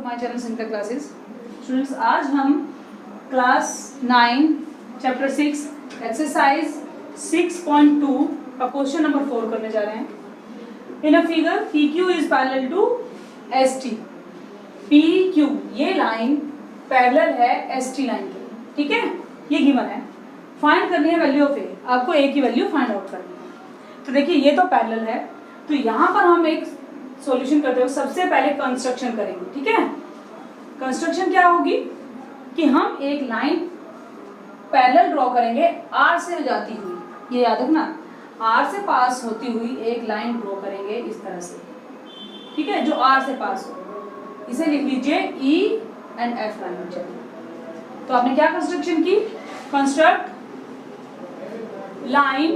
My channel simple classes. Students, आज हम class 9 chapter 6 exercise 6.2 का क्वेश्चन नंबर 4 करने जा रहे हैं। In a figure PQ is parallel to ST। PQ ये लाइन पैरेलल है ST लाइन के, ठीक है, ये गिवन है। फाइंड करनी है वैल्यू ऑफ A, आपको A की वैल्यू फाइंड आउट करनी है। तो देखिए ये तो पैरेलल है, तो यहाँ पर हम एक सॉल्यूशन करते हुए सबसे पहले कंस्ट्रक्शन करेंगे, ठीक है। कंस्ट्रक्शन क्या होगी कि हम एक लाइन पैरेलल ड्रॉ करेंगे R से जाती हुई, ये याद रखना, R से पास होती हुई एक लाइन ड्रॉ करेंगे इस तरह से, ठीक है, जो R से पास हो। इसे लिख लीजिए E एंड F लाइन। चलिए, तो आपने क्या कंस्ट्रक्शन की, कंस्ट्रक्ट लाइन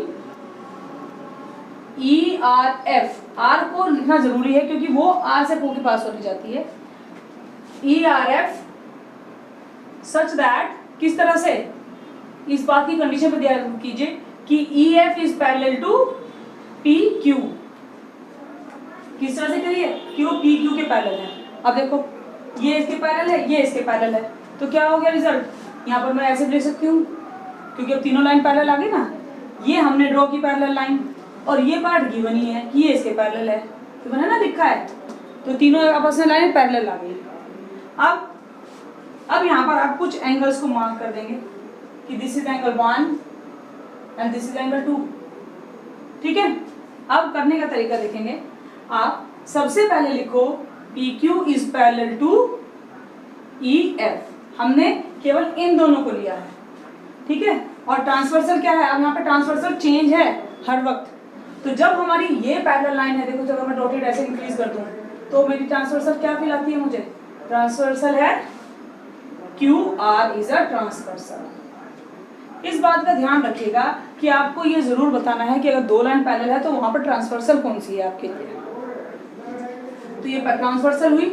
ERF। R को लिखना जरूरी है क्योंकि वो R से O के पास होती जाती है। ERF सच दैट, किस तरह से, इस बात की कंडीशन पर ध्यान कीजिए कि EF is parallel to PQ। किस तरह से करिए कि वो PQ के पैरेलल है। अब देखो ये इसके पैरेलल है, ये इसके पैरेलल है, तो क्या हो गया रिजल्ट, यहाँ पर मैं ऐसे लिख सकती हूँ क्योंकि अब तीनों लाइन पैरेलल आ गई ना। ये हमने ड्रॉ की पैरेलल लाइन और ये पार्ट गिवन ही है कि ये इसके पैरेलल है, तो मैंने ना लिखा है, तो तीनों आपस में लाइन पैरेलल आ गई। अब यहाँ पर आप कुछ एंगल्स को मार्क कर देंगे कि this is angle 1 and this is angle 2, ठीक है। अब करने का तरीका देखेंगे। आप सबसे पहले लिखो PQ is parallel to EF। हमने केवल इन दोनों को लिया है, ठीक है। और ट्रांसवर्सल क्या है, अब यहाँ पे ट्रांसवर्सल चेंज है हर वक्त। तो जब हमारी ये पैरेलल लाइन है, देखो जब मैं डॉटेड ऐसे इंक्रीज कर दूं तो मेरी ट्रांसवर्सल क्या फील आती है मुझे, ट्रांसवर्सल है QR इज अ ट्रांसवर्सल। इस बात का ध्यान रखिएगा कि आपको ये जरूर बताना है कि अगर दो लाइन पैरेलल है तो वहां पर ट्रांसवर्सल कौन सी है आपके लिए। तो ये ट्रांसवर्सल हुई,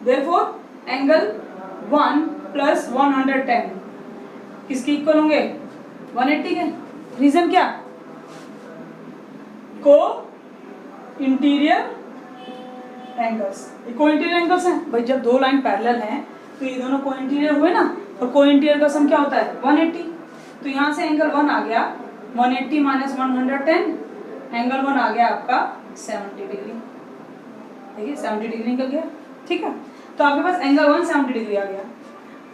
देयरफॉर एंगल 1 प्लस 110 किसके इक्वल होंगे, 180 के। रीजन क्या, को इंटीरियर एंगल्स, को इंटीरियर एंगल्स हैं भाई। जब दो लाइन पैरेलल हैं तो ये दोनों को इंटीरियर हुए ना, और को इंटीरियर का सम क्या होता है 180। तो यहाँ से एंगल 1 आ गया 180 माइनस 110, एंगल 1 आ गया आपका 70 डिग्री। देखिए 70 डिग्री निकल गया, ठीक है। तो आपके पास एंगल 1 70 डिग्री आ गया।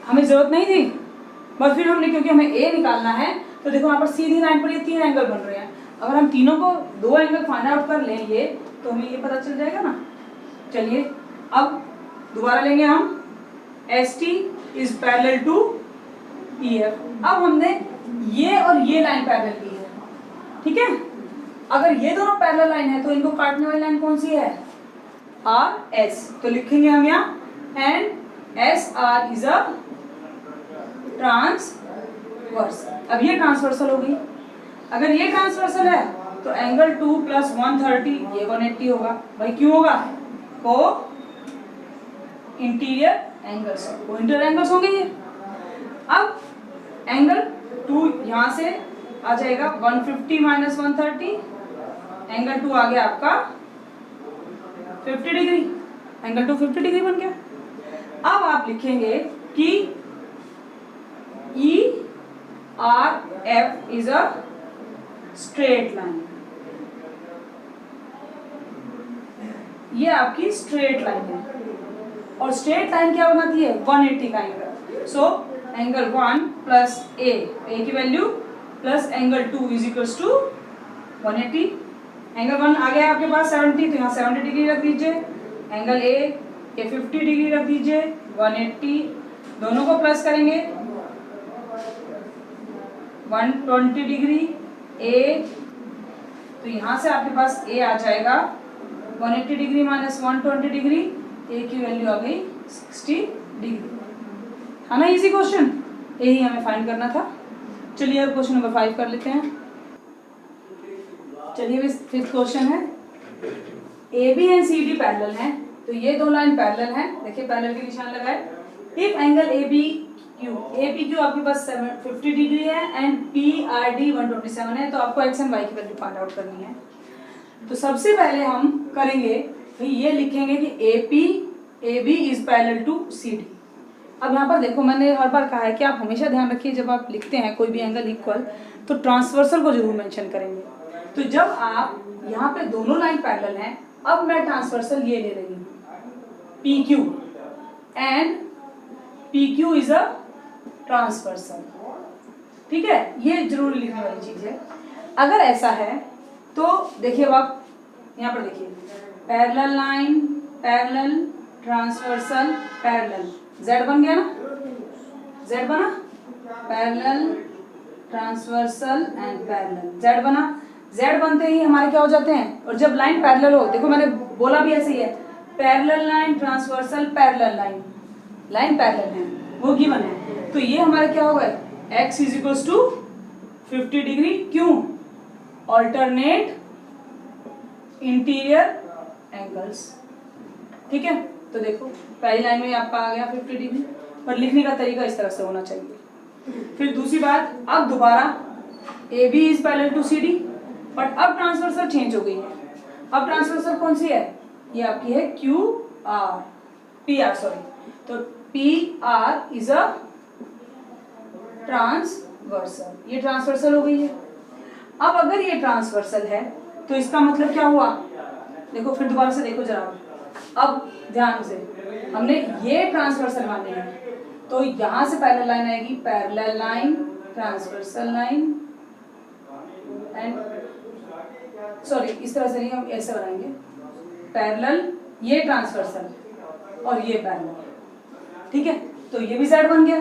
हमें जरूरत नहीं थी, बस फिर हमने, क्योंकि हमें A निकालना है, तो देखो यहाँ पर सीधी लाइन पर ये तीन एंगल बन रहे हैं। अगर हम तीनों को दो एंगल फाइंड आउट कर लें ये, तो हमें ये पता चल जाएगा ना। चलिए अब दोबारा लेंगे हम ST is parallel to EF। अब हमने ये और ये लाइन पैरेलल की है, ठीक है। अगर ये दोनों पैरेलल लाइन है तो इनको काटने वाली लाइन कौन सी है, RS। तो लिखेंगे हम यहाँ and SR is a transversal. अब ये ट्रांसवर्सल हो गई। अगर ये ट्रांसवर्सल है तो एंगल 2 प्लस 130 ये 180 होगा भाई। क्यों होगा, को इंटीरियर एंगल्स, को इंटीरियर एंगल्स होंगे ये। अब एंगल 2 यहाँ से आ जाएगा 150 माइनस 130, एंगल 2 आ गया आपका 50 डिग्री, एंगल 2 50 डिग्री बन गया। अब आप लिखेंगे कि ERF is a straight line. ये आपकी स्ट्रेट लाइन है, और स्ट्रेट लाइन क्या बनाती है 180 का angle. So angle 1 plus A की value plus angle 2 is equals to 180। Angle 1 आ गया आपके पास 70, तो यहाँ 70 डिग्री रख दीजिए। एंगल A ये 50 डिग्री रख दीजिए, 180, दोनों को प्लस करेंगे 120 डिग्री A। तो यहाँ से आपके पास A आ जाएगा 180 डिग्री माइनस 120 डिग्री, A की वैल्यू आ गई 60 डिग्री। है ना इजी क्वेश्चन, यही हमें फाइंड करना था। चलिए अब क्वेश्चन नंबर 5 कर लेते हैं। चलिए फिफ्थ क्वेश्चन है, AB एंड CD पैरेलल हैं, तो ये दो लाइन पैरेलल हैं। देखिए पैरेलल के निशान लगाए। इफ एंगल APQ आपके पास 50 डिग्री है एंड PRD 127 है, तो आपको x एंड y की वैल्यू फाइंड आउट करनी है। तो सबसे पहले हम करेंगे भाई ये लिखेंगे कि AP A B is parallel to C D. अब यहाँ पर देखो, मैंने हर बार कहा है कि आप हमेशा ध्यान रखिए जब आप लिखते हैं कोई भी एंगल इक्वल तो ट्रांसवर्सल को जरूर मेंशन करेंगे। तो जब आप यहाँ पे दोनों लाइन पैरेलल हैं, अब मैं ट्रांसवर्सल ये ले रही हूँ P Q, and P Q is a transversal. ठीक है, ये जरूर लिखने वाली चीज है। अगर ऐसा है तो देखिए, अब आप यहाँ पर देखिए, parallel line, parallel, transversal, parallel, Z बन गया ना, Z बना, parallel, transversal and parallel, Z बना। Z बनते ही हमारे क्या हो जाते हैं, और जब लाइन पैरेलल हो, देखो मैंने बोला भी ऐसे ही है, parallel line, transversal, parallel line, line parallel है, वो गिवन है। तो ये हमारे क्या होगा, x is equals to 50 degree, क्यों, ऑल्टरनेट इंटीरियर एंगल्स। ठीक है, तो देखो पहली लाइन में आपका आ गया 50 डिग्री, पर लिखने का तरीका इस तरह से होना चाहिए। फिर दूसरी बात, अब दोबारा A B is parallel to C D, but अब ट्रांसवर्सल चेंज हो गई है। अब ट्रांसवर्सल कौन सी है, ये आपकी है Q R, P R sorry, तो P R is a transversal, ये ट्रांसवर्सल हो गई है। अब अगर ये ट्रांसवर्सल है तो इसका मतलब क्या हुआ, देखो फिर दोबारा से देखो जरा, अब ध्यान से, हमने ये ट्रांसवर्सल माने हैं, तो यहां से पैरेलल लाइन आएगी, parallel line, transversal line, and sorry इस तरह से नहीं, हम ऐसे बनाएंगे, पैरेलल, ये ट्रांसवर्सल और ये पैरेलल। ठीक है, तो ये भी Z बन गया,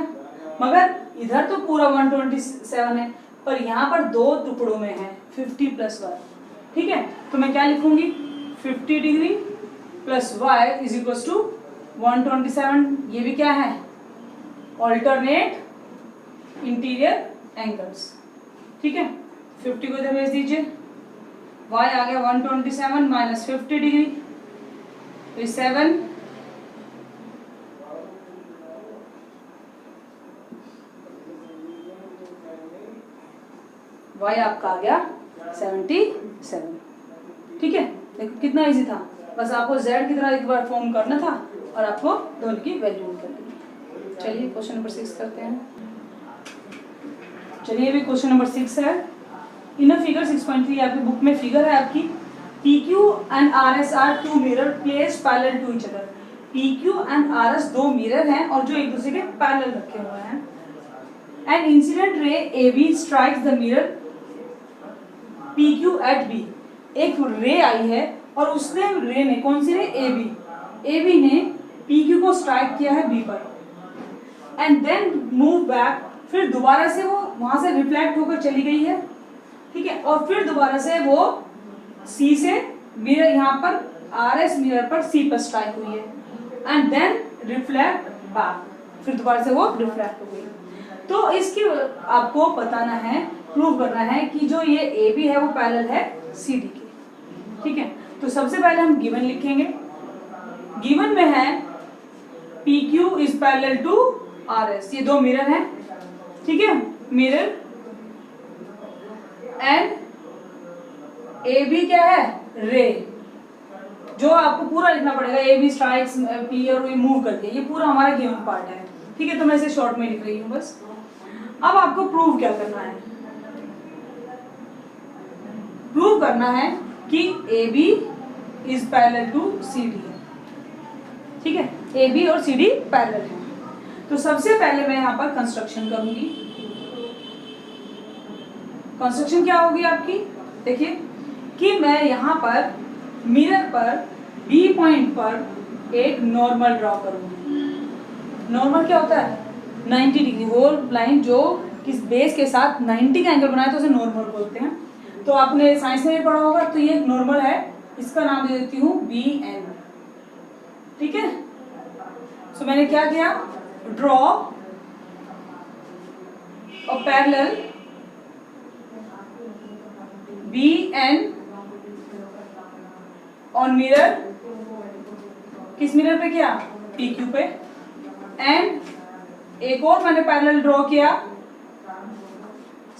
मगर इधर तो पूरा 127 है, पर यहाँ पर दो टुकड़ों में है 50 + 1। ठीक है, तो मैं क्या लिखूंगी, 50 degree plus y is equal to 127। ये भी क्या है, ऑल्टरनेट इंटीरियर एंगल्स। ठीक है, 50 को इधर भेज दीजिए, y आ गया 127 माइनस 50 डिग्री, तो 7 y आपका आ गया 77। ठीक है, देखो कितना इजी था, बस आपको Z की तरह एक बार फॉर्म करना था और आपको दोनों की वैल्यू निकल। चलिए क्वेश्चन नंबर 6 करते हैं। चलिए अभी क्वेश्चन नंबर 6 है। इन अ फिगर 6.3 आपकी बुक में फिगर है आपकी, PQ and RS are two mirror placed parallel to each other. PQ and RS दो मिरर हैं और जो एक दूसरे के पैरेलल रखे हुए हैं। And incident ray AB strikes the mirror PQ at B। एक रे आई है और उसने रे ने, कौन सी रे, AB ने PQ को स्ट्राइक किया है B पर, एंड देन मूव बैक, फिर दोबारा से वो वहां से रिफ्लेक्ट होकर चली गई है। ठीक है, और फिर दोबारा से वो C से मिरर, यहाँ पर RS मिरर पर C पर स्ट्राइक हुई है, एंड देन रिफ्लेक्ट बैक, फिर दोबारा से वो रिफ्लेक्ट हो गई। तो इसकी आपको बताना है, प्रूव करना है कि जो ये AB है वो पैरेलल है CD के। ठीक है, तो सबसे पहले हम गिवन लिखेंगे। गिवन में है PQ is parallel to RS, ये दो मिरर हैं। ठीक है, मिरर, एंड AB क्या है, रे, जो आपको पूरा लिखना पड़ेगा, AB स्ट्राइक्स P और ये मूव करके, ये पूरा हमारा गिवन पार्ट है। ठीक है, तो मैं इसे शॉर्ट में लिख रही हूँ बस। अब आपको प्रूव क्या करना है, प्रूव करना है कि AB is parallel to CD है। ठीक है, AB और CD पैरेलल है। तो सबसे पहले मैं यहाँ पर कंस्ट्रक्शन करूंगी। कंस्ट्रक्शन क्या होगी आपकी, देखिए कि मैं यहाँ पर मिरर पर B पॉइंट पर एक नॉर्मल ड्रॉ करूंगी। नॉर्मल क्या होता है, 90 डिग्री, वो लाइन जो किस बेस के साथ 90 का एंगल बनाए तो उसे नॉर्मल बोलते हैं। तो आपने साइंस में भी पढ़ा होगा, तो ये नॉर्मल है, इसका नाम दे देती हूँ BN। ठीक है, सो मैंने क्या किया, draw a parallel BN on mirror, किस मिरर पे किया, PQ पे, एंड एक और मैंने पैरेलल ड्रॉ किया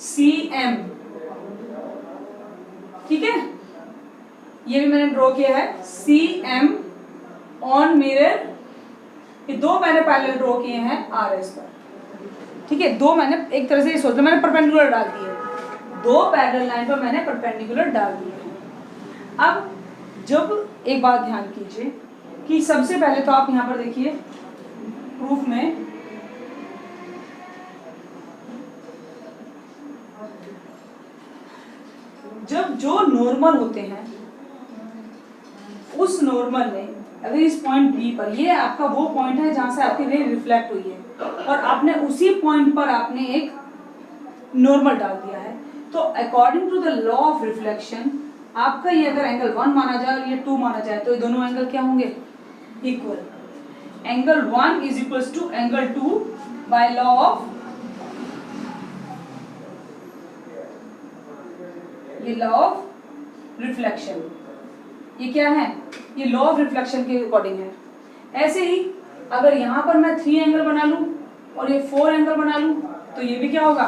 CM। ठीक है, ये भी मैंने ड्रॉ किया है CM ऑन मिरर ये दो मैंने पैरेलल ड्रॉ किए हैं आर एस पर, ठीक है। दो मैंने एक तरह से ये सोच लो मैंने परपेंडिकुलर डाल दिए, दो पैरेलल लाइन पर मैंने परपेंडिकुलर डाल दिए। अब जब एक बात ध्यान कीजिए कि सबसे पहले तो आप यहाँ पर देखिए प्रूफ में जब जो नॉर्मल होते हैं उस नॉर्मल में अगर इस पॉइंट बी पर, ये आपका वो पॉइंट है जहां से आपकी रे रिफ्लेक्ट हुई है और आपने उसी पॉइंट पर आपने एक नॉर्मल डाल दिया है, तो according to the law of reflection आपका ये अगर एंगल 1 माना जाए और ये 2 माना जाए तो ये दोनों एंगल क्या होंगे? Equal. Angle 1 is equals to angle 2 by law of, ये लॉ ऑफ रिफ्लेक्शन, ये क्या है? ये लॉ ऑफ रिफ्लेक्शन के अकॉर्डिंग है। ऐसे ही अगर यहाँ पर मैं 3 एंगल बना लूं और ये 4 एंगल बना लूं तो ये भी क्या होगा?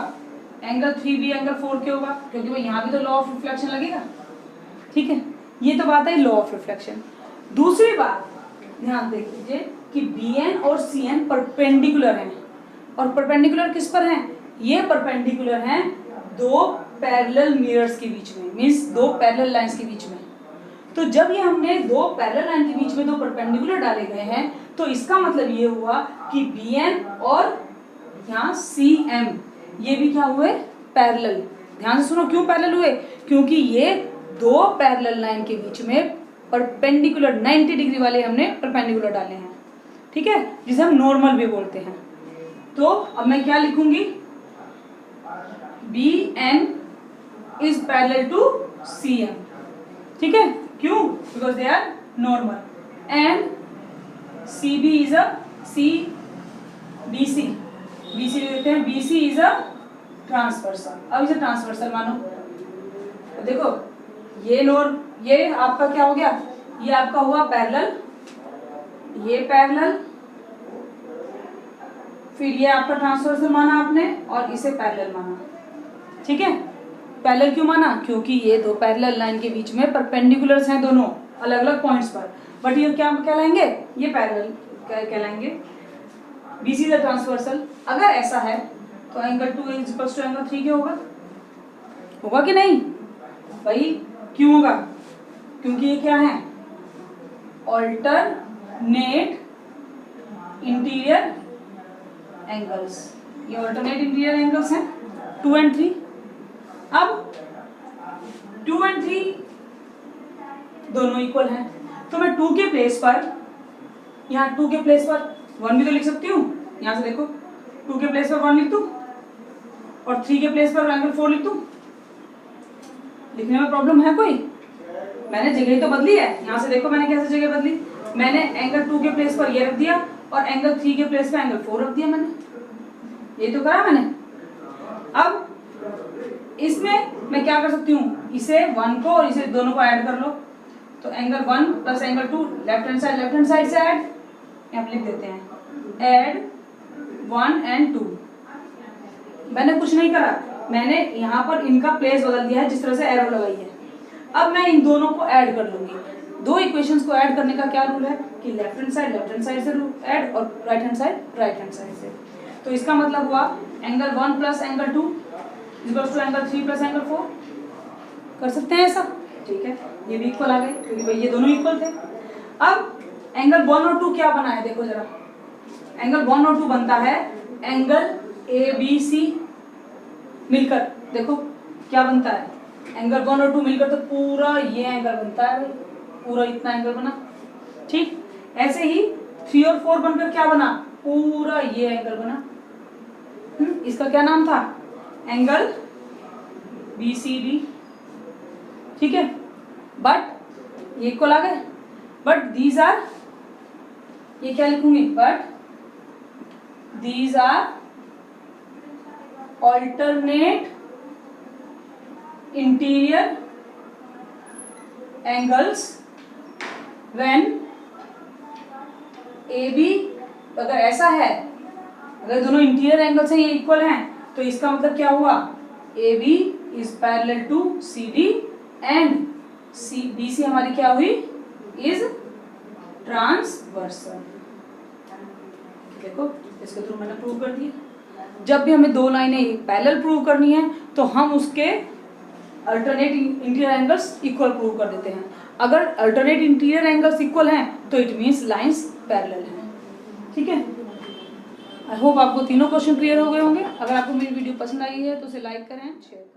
एंगल 3 भी एंगल 4 के होगा, क्योंकि भाई यहाँ भी तो लॉ ऑफ रिफ्लेक्शन लगेगा, ठीक है। ये तो बात है लॉ ऑफ रिफ्लेक्शन। दूसरी बात ध्यान देखिए कि बी एन और सी एन परपेंडिकुलर हैं, और परपेंडिकुलर किस पर हैं? ये परपेंडिकुलर हैं दो पैरेलल मिरर्स के बीच में, मींस दो पैरेलल लाइंस के बीच में। तो जब ये हमने दो पैरेलल लाइन के बीच में दो परपेंडिकुलर डाले गए हैं तो इसका मतलब ये हुआ कि बी एन और यहाँ सी एम ये भी क्या हुए? पैरेलल। ध्यान से सुनो, क्यों पैरेलल हुए? क्योंकि ये दो पैरेलल लाइन के बीच में परपेंडिकुलर 90 डिग्री वाले हमने परपेंडिकुलर डाले हैं, ठीक है, जिसे हम नॉर्मल भी बोलते हैं। तो अब मैं क्या लिखूंगी? B N is parallel to C M, ठीक है। क्यों? Because they are normal. And C B is a C B C देते हैं, B C is a transversal. अब इसे ट्रांसवर्सल मानो, तो देखो ये आपका क्या हो गया? ये आपका हुआ पैरेलल, ये पैरेलल, फिर ये आपका ट्रांसवर्सल माना आपने और इसे पैरेलल माना, ठीक है। पैरेलल क्यों माना? क्योंकि ये दो पैरेलल लाइन के बीच में परपेंडिकुलर्स हैं दोनों अलग अलग पॉइंट्स पर, बट ये क्या कहलाएंगे? ये पैरेलल कहलाएंगे। BC is a transversal. अगर ऐसा है तो angle 2 is equal to angle 3 क्या होगा कि नहीं? भाई क्यों होगा? क्योंकि ये क्या है? ऑल्टरनेट इंटीरियर एंगल्स, ये ऑल्टरनेट इंटीरियर एंगल्स हैं 2 and 3। अब 2 and 3 दोनों इक्वल हैं, तो मैं 2 के प्लेस पर, यहाँ 2 के प्लेस पर 1 भी तो लिख सकती हूँ। यहाँ से देखो 2 के प्लेस पर 1 लिख दूँ और 3 के प्लेस पर एंगल 4 लिख दूँ। लिखने में प्रॉब्लम है कोई? मैंने जगह तो बदली है। यहाँ से देखो मैंने कैसे जगह बदली, मैंने एंगल 2 के प्लेस पर ये रख दिया और एंगल 3 के प्लेस पर एंगल 4 रख दिया मैंने, ये तो करा मैंने। अब इसमें मैं क्या कर सकती हूँ? इसे 1 को और इसे दोनों को ऐड कर लो, तो angle 1 plus angle 2 left hand side से ऐड, यहाँ लिख देते हैं ऐड 1 and 2। मैंने कुछ नहीं करा, मैंने यहाँ पर इनका प्लेस बदल दिया है जिस तरह से एरो लगाई है। अब मैं इन दोनों को ऐड कर लूंगी। दो इक्वेशंस को ऐड करने का क्या रूल है कि लेफ्ट हैंड साइड से ऐड और राइट हैंड साइड से। तो इसका मतलब हुआ angle 1 plus angle 2 equals to angle 3 plus angle 4। कर सकते हैं ऐसा, ठीक है। ये भी इक्वल आ गए क्योंकि भाई ये दोनों इक्वल थे। अब एंगल 1 और 2 क्या बना है? देखो जरा, एंगल 1 और 2 बनता है एंगल ए बी सी मिलकर, देखो क्या बनता है? एंगल 1 और 2 मिलकर तो पूरा ये एंगल बनता है भाई, पूरा इतना एंगल बना, ठीक। ऐसे ही 3 और 4 बनकर क्या बना? पूरा ये एंगल बना। इसका क्या नाम था? एंगल बी सी डी, ठीक है। बट ये इक्वल आ गए, बट दीज आर, ये क्या लिखूंगी? But these are alternate interior angles when A B. अगर ऐसा है, अगर दोनों इंटीरियर एंगल्स हैं ये इक्वल हैं, तो इसका मतलब क्या हुआ? A B is parallel to C D and C B C हमारी क्या हुई? Is transversal. देखो इसके थ्रू मैंने प्रूव कर दिया। जब भी हमें दो लाइनें पैरेलल प्रूव करनी है तो हम उसके alternate interior angles equal prove कर देते हैं। अगर अल्टरनेट इंटीरियर एंगल्स इक्वल हैं तो इट मीन्स लाइंस पैरेलल हैं। ठीक है, आई होप आपको तीनों क्वेश्चन क्लियर हो गए होंगे। अगर आपको मेरी वीडियो पसंद आई है तो उसे लाइक करें, शेयर करें।